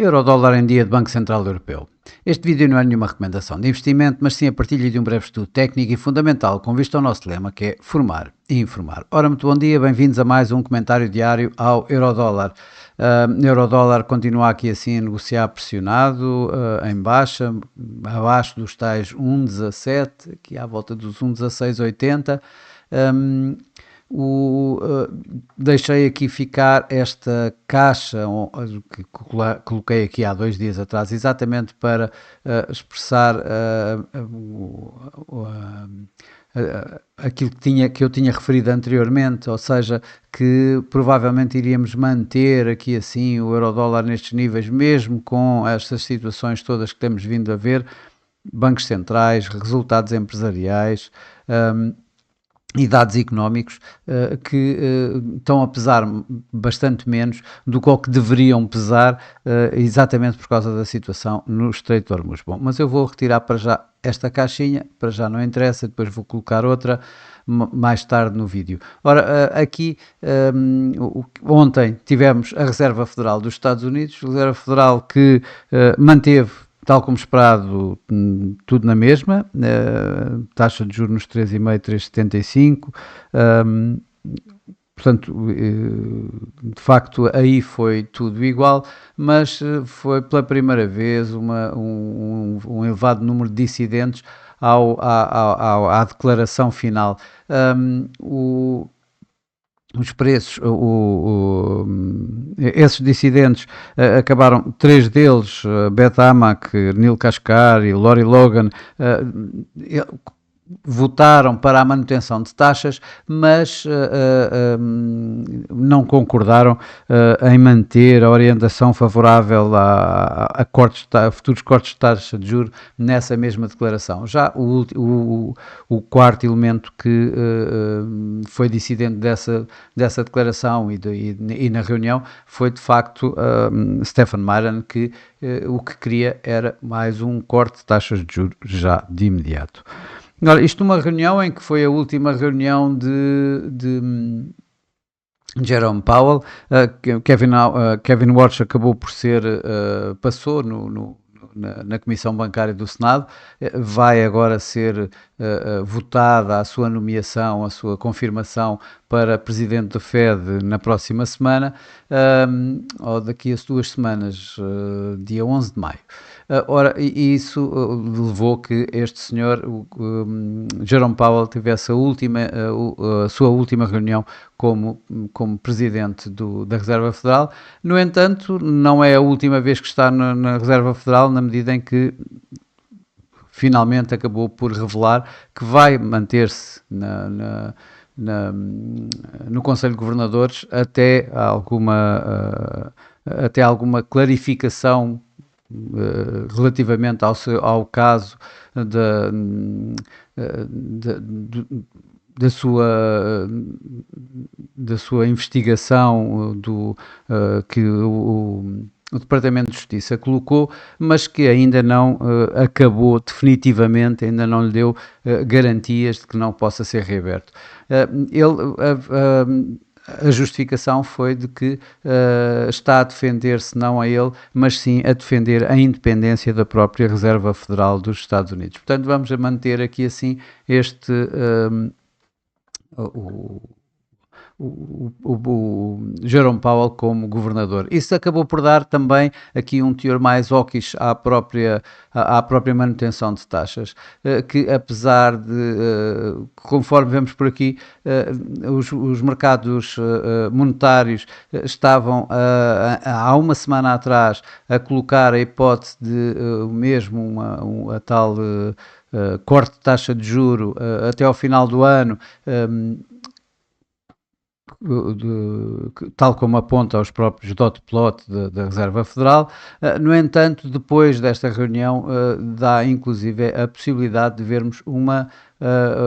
Eurodólar em dia de Banco Central Europeu. Este vídeo não é nenhuma recomendação de investimento, mas sim a partilha de um breve estudo técnico e fundamental com vista ao nosso lema, que é formar e informar. Ora, muito bom dia, bem-vindos a mais um comentário diário ao Eurodólar. Eurodólar continua aqui assim a negociar pressionado, em baixa, abaixo dos tais 1,17, aqui à volta dos 1,1680. Deixei aqui ficar esta caixa que coloquei aqui há 2 dias atrás, exatamente para expressar aquilo que eu tinha referido anteriormente, ou seja, que provavelmente iríamos manter aqui assim o euro-dólar nestes níveis, mesmo com estas situações todas que temos vindo a ver, bancos centrais, resultados empresariais, e dados económicos que estão a pesar bastante menos do que deveriam pesar, exatamente por causa da situação no Estreito de Hormuz. Bom, mas eu vou retirar para já esta caixinha, para já não interessa, depois vou colocar outra mais tarde no vídeo. Ora, aqui ontem tivemos a Reserva Federal dos Estados Unidos, a Reserva Federal que manteve, tal como esperado, tudo na mesma, taxa de juros nos 3,5, 3,75, portanto, de facto, aí foi tudo igual, mas foi pela primeira vez um elevado número de dissidentes à declaração final. Os preços, esses dissidentes acabaram, 3 deles, Beth Amack, Neil Kashkar e Lori Logan, votaram para a manutenção de taxas, mas não concordaram em manter a orientação favorável a futuros cortes de taxa de juros nessa mesma declaração. Já o quarto elemento que foi dissidente dessa declaração e na reunião foi, de facto, Stephen Miran, que o que queria era mais um corte de taxas de juros já de imediato. Agora, isto numa reunião em que foi a última reunião de Jerome Powell, Kevin Warsh acabou por passou na Comissão Bancária do Senado, vai agora ser votada a sua nomeação, a sua confirmação para Presidente da Fed na próxima semana, ou daqui a 2 semanas, dia 11 de maio. Ora, e isso levou que este senhor, Jerome Powell, tivesse a sua última reunião como Presidente da Reserva Federal. No entanto, não é a última vez que está na Reserva Federal, na medida em que finalmente acabou por revelar que vai manter-se no Conselho de Governadores até alguma clarificação relativamente ao caso da sua investigação que o Departamento de Justiça colocou, mas que ainda não acabou definitivamente, ainda não lhe deu garantias de que não possa ser reaberto. A justificação foi de que está a defender-se não a ele, mas sim a defender a independência da própria Reserva Federal dos Estados Unidos. Portanto, vamos manter aqui assim o Jerome Powell como governador. Isso acabou por dar também aqui um teor mais hawkish à própria manutenção de taxas, que apesar de, conforme vemos por aqui, os mercados monetários estavam há uma semana atrás a colocar a hipótese de mesmo a tal corte de taxa de juro até ao final do ano, tal como aponta os próprios dot plot da Reserva Federal. No entanto, depois desta reunião, dá inclusive a possibilidade de vermos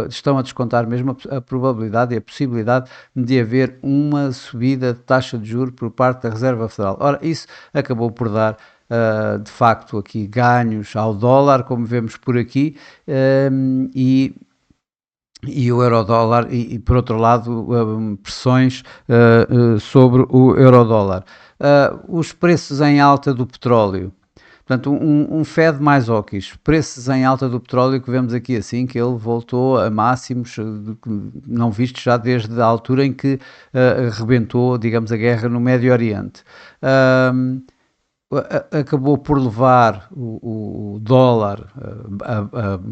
estão a descontar mesmo a probabilidade e a possibilidade de haver uma subida de taxa de juros por parte da Reserva Federal. Ora, isso acabou por dar de facto aqui ganhos ao dólar, como vemos por aqui, e o euro-dólar e por outro lado pressões sobre o euro-dólar. Os preços em alta do petróleo. Portanto, um Fed mais hawkish, preços em alta do petróleo que vemos aqui assim, que ele voltou a máximos não vistos já desde a altura em que rebentou, digamos, a guerra no Médio Oriente. Acabou por levar o dólar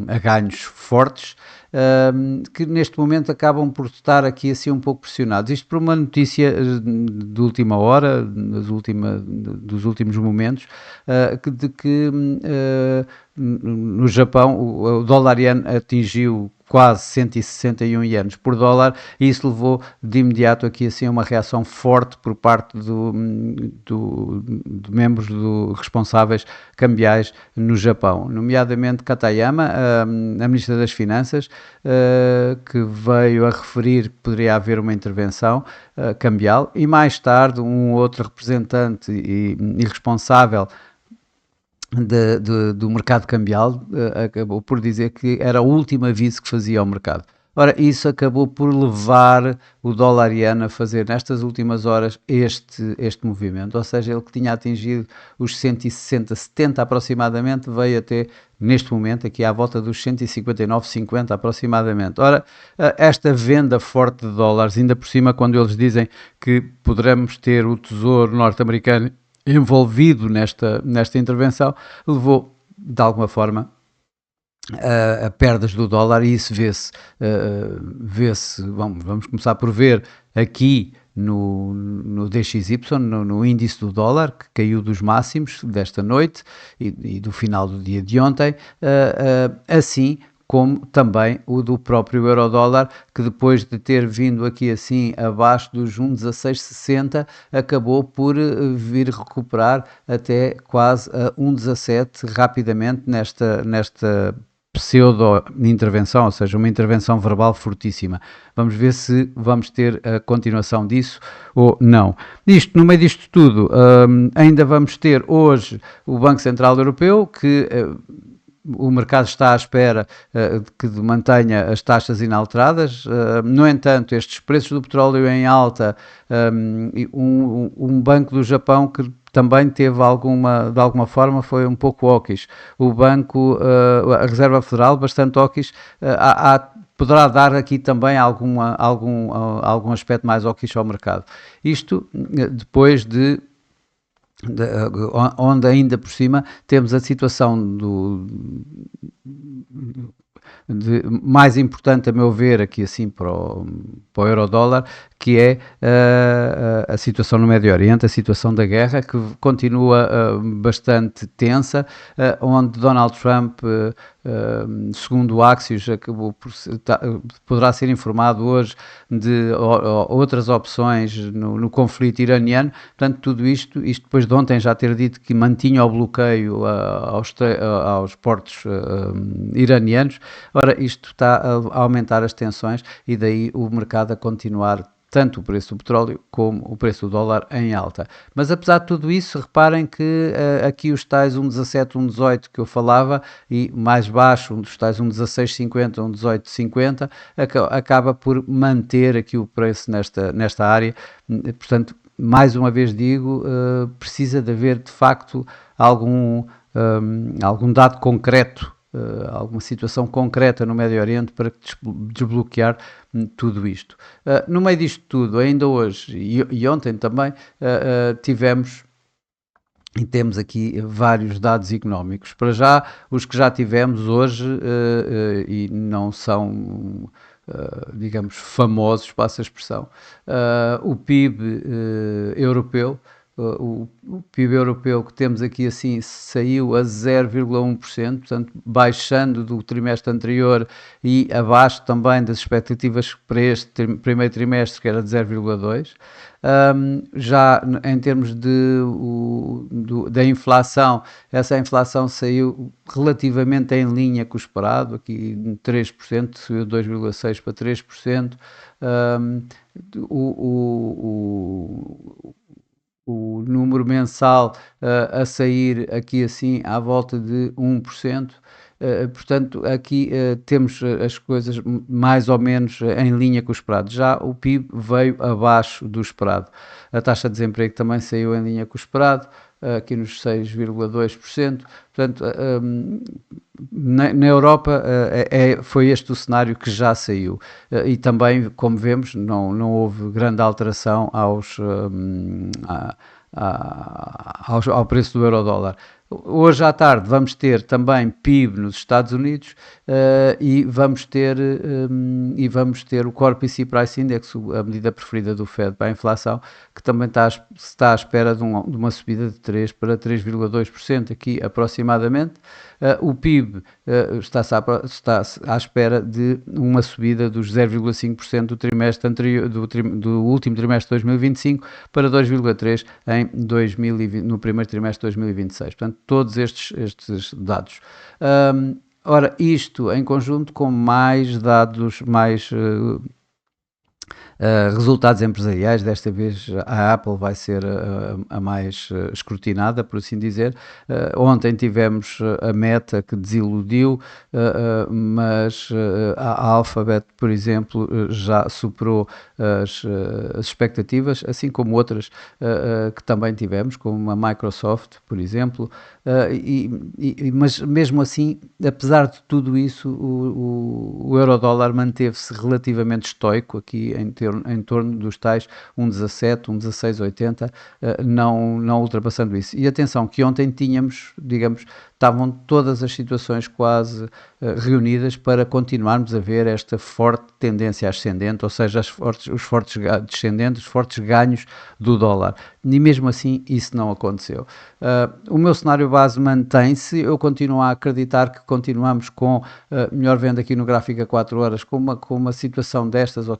a ganhos fortes, que neste momento acabam por estar aqui assim um pouco pressionados. Isto por uma notícia de última hora, dos últimos momentos, de que no Japão o dólar yen atingiu quase 161 ienes por dólar, e isso levou de imediato aqui assim uma reação forte por parte de membros responsáveis cambiais no Japão, nomeadamente Katayama, a Ministra das Finanças, que veio a referir que poderia haver uma intervenção cambial, e mais tarde um outro representante e responsável do mercado cambial acabou por dizer que era o último aviso que fazia ao mercado. Ora, isso acabou por levar o dólar yen a fazer nestas últimas horas este movimento, ou seja, ele que tinha atingido os 160, 70 aproximadamente, veio até neste momento aqui à volta dos 159,50 aproximadamente. Ora, esta venda forte de dólares, ainda por cima quando eles dizem que poderemos ter o Tesouro norte-americano envolvido nesta intervenção, levou de alguma forma a perdas do dólar, e isso vê-se, vamos começar por ver aqui no DXY, no índice do dólar, que caiu dos máximos desta noite e do final do dia de ontem, assim como também o do próprio euro-dólar, que depois de ter vindo aqui assim abaixo dos 1,1660, acabou por vir recuperar até quase a 1,17 rapidamente nesta pseudo-intervenção, ou seja, uma intervenção verbal fortíssima. Vamos ver se vamos ter a continuação disso ou não. No meio disto tudo, ainda vamos ter hoje o Banco Central Europeu, que o mercado está à espera de que mantenha as taxas inalteradas. No entanto, estes preços do petróleo em alta, um banco do Japão que também teve de alguma forma, foi um pouco hawkish. O banco, a Reserva Federal, bastante hawkish, poderá dar aqui também algum aspecto mais hawkish ao mercado. Isto depois onde ainda por cima temos a situação mais importante, a meu ver, aqui assim para o euro-dólar, que é a situação no Médio Oriente, a situação da guerra, que continua bastante tensa, onde Donald Trump, segundo o Axios, poderá ser informado hoje de outras opções no conflito iraniano. Portanto, tudo isto depois de ontem já ter dito que mantinha o bloqueio aos portos iranianos. Ora, isto está a aumentar as tensões, e daí o mercado a continuar tanto o preço do petróleo como o preço do dólar em alta. Mas apesar de tudo isso, reparem que aqui os tais 1,17, 1,18 que eu falava, e mais baixo, dos tais 1,1650, 1,1850, acaba por manter aqui o preço nesta área. Portanto, mais uma vez digo, precisa de haver de facto algum dado concreto, alguma situação concreta no Médio Oriente para desbloquear tudo isto. No meio disto tudo, ainda hoje e ontem também, tivemos e temos aqui vários dados económicos. Para já, os que já tivemos hoje e não são, digamos, famosos, passa a expressão, o PIB europeu. O PIB europeu que temos aqui assim saiu a 0,1%, portanto baixando do trimestre anterior e abaixo também das expectativas para este primeiro trimestre, que era de 0,2%. Já em termos da inflação, essa inflação saiu relativamente em linha com o esperado, aqui 3%, subiu 2,6% para 3%. O número mensal a sair aqui assim à volta de 1%. Portanto, aqui temos as coisas mais ou menos em linha com o esperado. Já o PIB veio abaixo do esperado. A taxa de desemprego também saiu em linha com o esperado, aqui nos 6,2%. Portanto, na Europa foi este o cenário que já saiu. E também, como vemos, não houve grande alteração ao preço do euro-dólar. Hoje à tarde vamos ter também PIB nos Estados Unidos e vamos ter o Core PC Price Index, a medida preferida do Fed para a inflação, que também está à espera de uma subida de 3 para 3,2% aqui aproximadamente. O PIB está à espera de uma subida dos 0,5% do trimestre anterior, do último trimestre de 2025 para 2,3% no primeiro trimestre de 2026. Portanto, todos estes dados. Ora, isto em conjunto com mais dados, resultados empresariais, desta vez a Apple vai ser a mais escrutinada, por assim dizer. Ontem tivemos a Meta, que desiludiu, mas a Alphabet, por exemplo, já superou as expectativas, assim como outras que também tivemos, como a Microsoft, por exemplo. Mas mesmo assim, apesar de tudo isso, o euro-dólar manteve-se relativamente estoico aqui em torno dos tais 1,17, 1,1680, não ultrapassando isso. E atenção que ontem tínhamos, digamos, estavam todas as situações quase reunidas para continuarmos a ver esta forte tendência ascendente, ou seja, os fortes descendentes, os fortes ganhos do dólar. E mesmo assim isso não aconteceu. O meu cenário base mantém-se, eu continuo a acreditar que continuamos com, melhor vendo aqui no gráfico a 4 horas, com uma situação destas, ou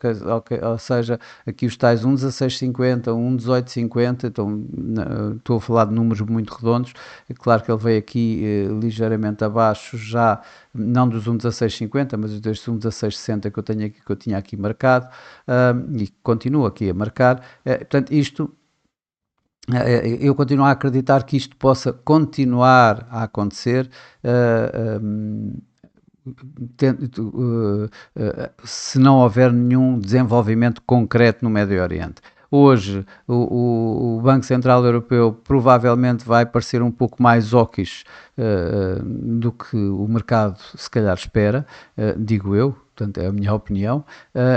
seja, aqui os tais 1,1650, 1,1850, então estou a falar de números muito redondos, é claro que ele veio aqui ligeiramente abaixo já, não dos 1,1650, mas destes 1,1660 que eu tinha aqui marcado, e continuo aqui a marcar. Portanto, isto eu continuo a acreditar que isto possa continuar a acontecer, se não houver nenhum desenvolvimento concreto no Médio Oriente. Hoje, o Banco Central Europeu provavelmente vai parecer um pouco mais hawkish do que o mercado se calhar espera, digo eu. Portanto, é a minha opinião,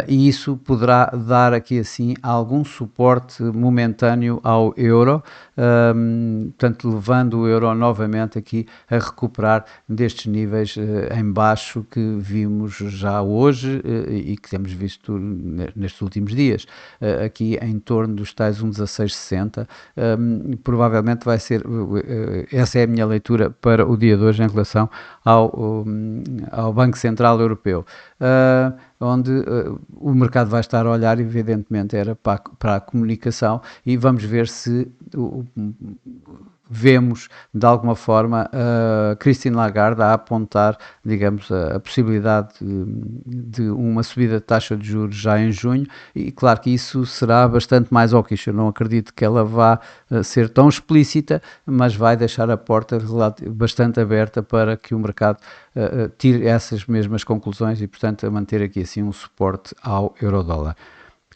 e isso poderá dar aqui assim algum suporte momentâneo ao euro, portanto, levando o euro novamente aqui a recuperar destes níveis em baixo que vimos já hoje e que temos visto nestes últimos dias, aqui em torno dos tais 1,1660, provavelmente vai ser, essa é a minha leitura para o dia de hoje em relação ao Banco Central Europeu. Onde o mercado vai estar a olhar, evidentemente, era para a comunicação, e vamos ver se vemos de alguma forma Christine Lagarde a apontar, digamos, a possibilidade de uma subida de taxa de juros já em junho, e claro que isso será bastante mais hawkish. Eu não acredito que ela vá ser tão explícita, mas vai deixar a porta bastante aberta para que o mercado tire essas mesmas conclusões e, portanto, a manter aqui assim um suporte ao euro-dólar.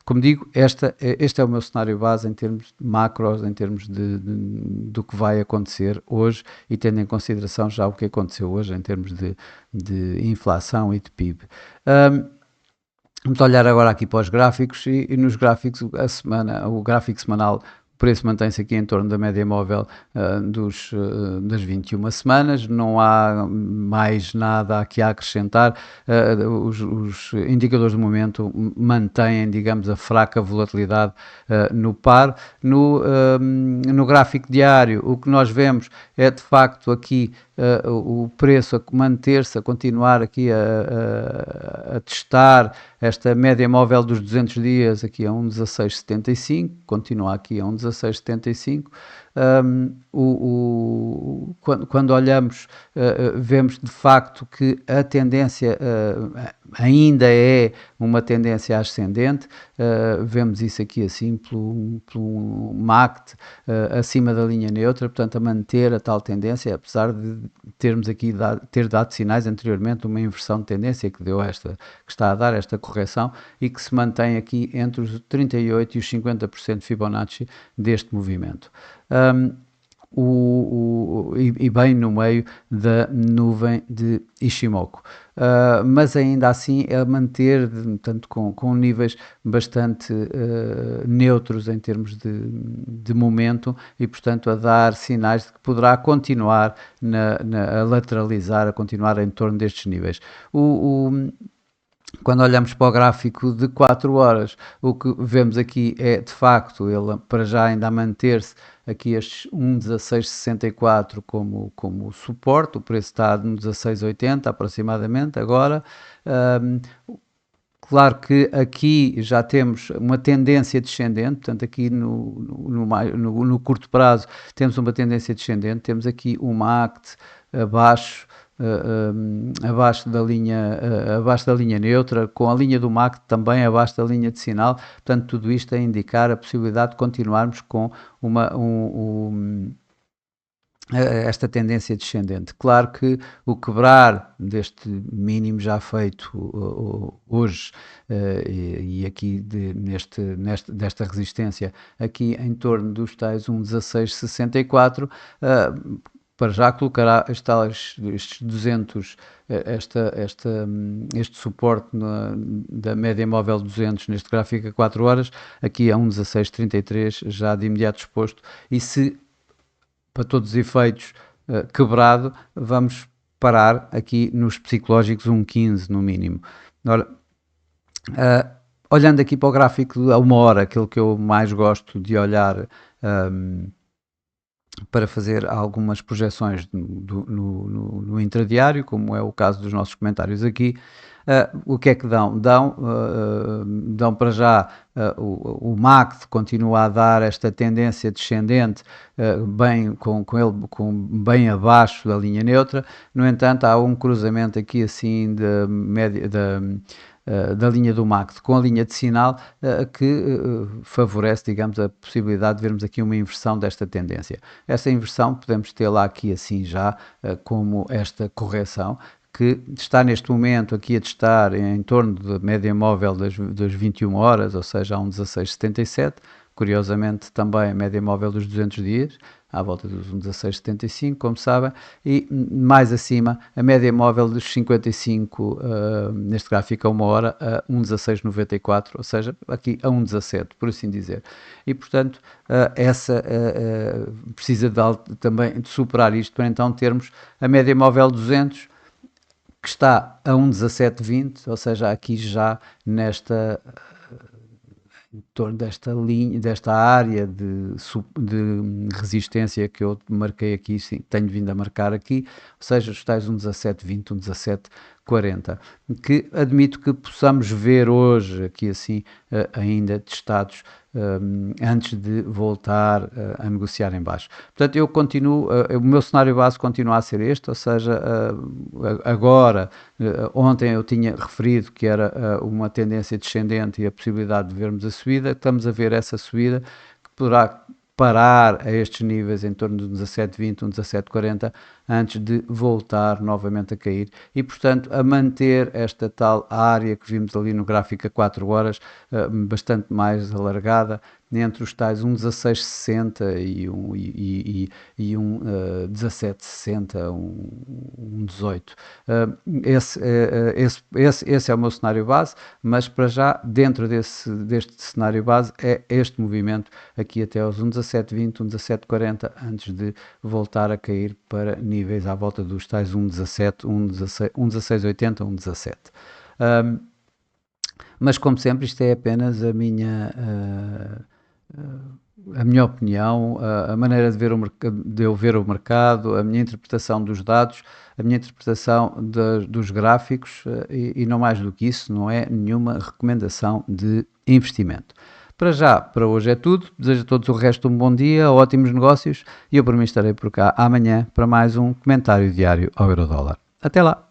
Como digo, este é o meu cenário base em termos de macros, em termos do que vai acontecer hoje, e tendo em consideração já o que aconteceu hoje em termos de inflação e de PIB. Vamos olhar agora aqui para os gráficos, e nos gráficos o gráfico semanal, o preço mantém-se aqui em torno da média móvel das 21 semanas, não há mais nada aqui a acrescentar. Os indicadores de momento mantêm, digamos, a fraca volatilidade no par. No gráfico diário, o que nós vemos é, de facto, aqui o preço a manter-se, a continuar aqui a testar esta média móvel dos 200 dias aqui a 1,1675, continua aqui a 1,1675, Quando olhamos, vemos de facto que a tendência ainda é uma tendência ascendente. Vemos isso aqui assim pelo MACD acima da linha neutra, portanto a manter a tal tendência, apesar de termos aqui ter dado sinais anteriormente de uma inversão de tendência que que está a dar esta correção e que se mantém aqui entre os 38% e os 50% de Fibonacci deste movimento. E bem no meio da nuvem de Ishimoku. Mas ainda assim a manter, tanto com níveis bastante neutros em termos de momento e, portanto, a dar sinais de que poderá continuar a lateralizar, a continuar em torno destes níveis. Quando olhamos para o gráfico de 4 horas, o que vemos aqui é, de facto, ele para já ainda a manter-se aqui estes 1,1664 como suporte, o preço está no 16,80 aproximadamente agora. Claro que aqui já temos uma tendência descendente, portanto aqui no curto prazo temos uma tendência descendente, temos aqui uma ACT abaixo, abaixo da linha neutra, com a linha do MACD também abaixo da linha de sinal, portanto tudo isto a indicar a possibilidade de continuarmos com esta tendência descendente. Claro que o quebrar deste mínimo já feito hoje e aqui desta resistência aqui em torno dos tais 1,1664 para já colocará estes 200, este suporte da média móvel 200 neste gráfico a 4 horas, aqui a 1,1633 já de imediato exposto, e se para todos os efeitos quebrado, vamos parar aqui nos psicológicos 1,15 no mínimo. Ora, olhando aqui para o gráfico a 1 hora, aquele que eu mais gosto de olhar para fazer algumas projeções no intradiário, como é o caso dos nossos comentários aqui. O que é que dão? Dão para já o MACD continua a dar esta tendência descendente bem bem abaixo da linha neutra. No entanto, há um cruzamento aqui assim da linha do MACD com a linha de sinal que favorece, digamos, a possibilidade de vermos aqui uma inversão desta tendência. Essa inversão podemos tê-la aqui assim já como esta correção, que está neste momento aqui a testar em torno da média móvel das 21 horas, ou seja, a 1,1677, curiosamente também a média móvel dos 200 dias, à volta dos 1,1675, como sabem, e mais acima a média móvel dos 55, neste gráfico a 1 hora, a 1,1694, ou seja, aqui a 1,17, por assim dizer. E, portanto, essa precisa também de superar isto para então termos a média móvel 200, que está a 1,1720, ou seja, aqui já em torno desta linha, desta área de resistência que eu marquei aqui, sim, tenho vindo a marcar aqui, ou seja, os tais 1,1720, 1,1740, que admito que possamos ver hoje aqui assim ainda testados antes de voltar a negociar em baixo. Portanto, eu continuo, o meu cenário base continua a ser este, ou seja, agora, ontem eu tinha referido que era uma tendência descendente e a possibilidade de vermos a subida, estamos a ver essa subida que poderá parar a estes níveis em torno de 17,20, 17,40 antes de voltar novamente a cair e, portanto, a manter esta tal área que vimos ali no gráfico a 4 horas bastante mais alargada entre os tais 1,1660 e um 1760, um 18. Esse é o meu cenário base, mas para já, dentro deste cenário base, é este movimento aqui até aos 1,1720, 1,1740, antes de voltar a cair para níveis à volta dos tais 1,17, 1,1680, 1,17. Mas, como sempre, isto é apenas a minha opinião, a maneira de eu ver o mercado, a minha interpretação dos dados, a minha interpretação dos gráficos e não mais do que isso, não é nenhuma recomendação de investimento. Para já, para hoje é tudo. Desejo a todos o resto de um bom dia, ótimos negócios e eu por mim estarei por cá amanhã para mais um comentário diário ao Eurodólar. Até lá!